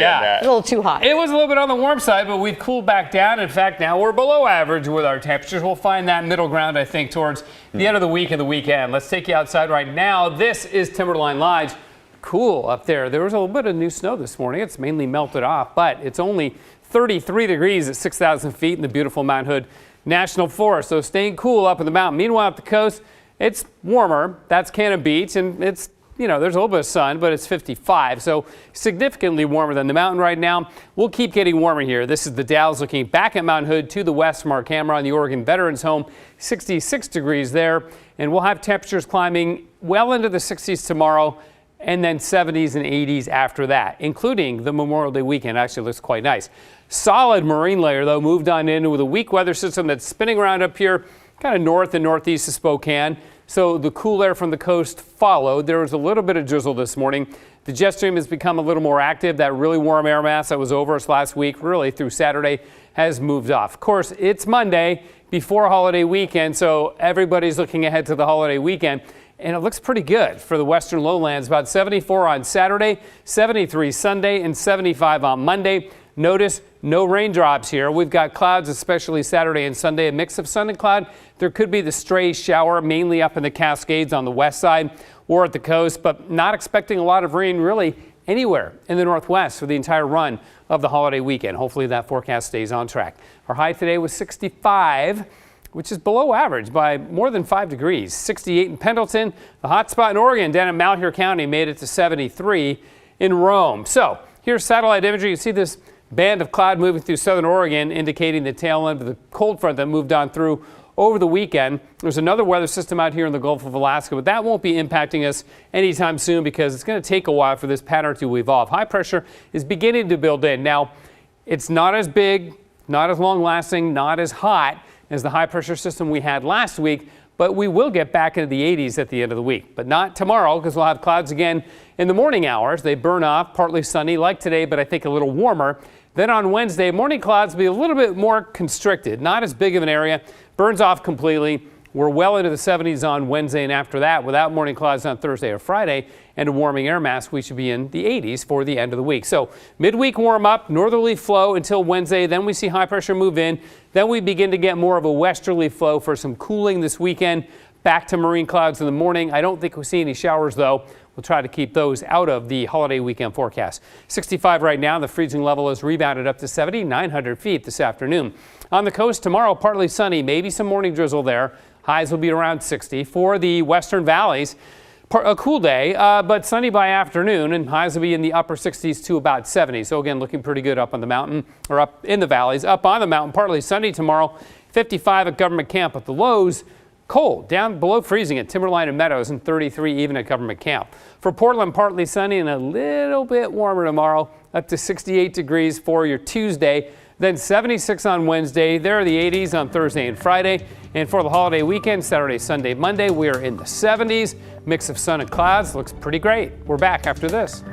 Yeah, a little too hot. It was a little bit on the warm side, but we've cooled back down. In fact, now we're below average with our temperatures. We'll find that middle ground, I think, towards the end of the week and the weekend. Let's take you outside right now. This is Timberline Lodge. Cool up there. There was a little bit of new snow this morning. It's mainly melted off, but it's only 33 degrees at 6,000 feet in the beautiful Mount Hood National Forest. So staying cool up in the mountain. Meanwhile, up the coast, it's warmer. That's Cannon Beach, and it's, you know, there's a little bit of sun, but it's 55, so significantly warmer than the mountain right now. We'll keep getting warmer here. This is the Dalles looking back at Mount Hood to the west from our camera on the Oregon Veterans Home, 66 degrees there, and we'll have temperatures climbing well into the 60s tomorrow, and then 70s and 80s after that, including the Memorial Day weekend. Actually looks quite nice. Solid marine layer, though, moved on in with a weak weather system that's spinning around up here, kind of north and northeast of Spokane. So the cool air from the coast followed. There was a little bit of drizzle this morning. The jet stream has become a little more active. That really warm air mass that was over us last week, really through Saturday, has moved off. Of course, it's Monday before holiday weekend, so everybody's looking ahead to the holiday weekend. And it looks pretty good for the western lowlands. About 74 on Saturday, 73 Sunday, and 75 on Monday. Notice no raindrops here. We've got clouds, especially Saturday and Sunday, a mix of sun and cloud. There could be the stray shower, mainly up in the Cascades on the west side or at the coast, but not expecting a lot of rain really anywhere in the northwest for the entire run of the holiday weekend. Hopefully that forecast stays on track. Our high today was 65, which is below average by more than 5 degrees. 68 in Pendleton. The hot spot in Oregon down in Malheur County made it to 73 in Rome. So here's satellite imagery. You see this band of cloud moving through southern Oregon, indicating the tail end of the cold front that moved on through over the weekend. There's another weather system out here in the Gulf of Alaska, but that won't be impacting us anytime soon because it's going to take a while for this pattern to evolve. High pressure is beginning to build in. Now, it's not as big, not as long lasting, not as hot as the high pressure system we had last week, but we will get back into the 80s at the end of the week. But not tomorrow, because we'll have clouds again in the morning hours. They burn off, partly sunny like today, but I think a little warmer. Then on Wednesday, morning clouds will be a little bit more constricted, not as big of an area, burns off completely. We're well into the 70s on Wednesday, and after that, without morning clouds on Thursday or Friday and a warming air mass, we should be in the 80s for the end of the week. So midweek warm up, northerly flow until Wednesday, then we see high pressure move in. Then we begin to get more of a westerly flow for some cooling this weekend. Back to marine clouds in the morning. I don't think we'll see any showers, though. We'll try to keep those out of the holiday weekend forecast. 65 right now. The freezing level has rebounded up to 7,900 feet this afternoon. On the coast tomorrow, partly sunny, maybe some morning drizzle there. Highs will be around 60. For the western valleys, a cool day, but sunny by afternoon, and highs will be in the upper 60s to about 70. So again, looking pretty good up on the mountain, or up in the valleys. Up on the mountain, partly sunny tomorrow. 55 at Government Camp, but the lows cold, down below freezing at Timberline and Meadows, and 33 even at Government Camp. For Portland, partly sunny and a little bit warmer tomorrow, up to 68 degrees for your Tuesday. Then 76 on Wednesday. There are the 80s on Thursday and Friday. And for the holiday weekend, Saturday, Sunday, Monday, we are in the 70s. Mix of sun and clouds looks pretty great. We're back after this.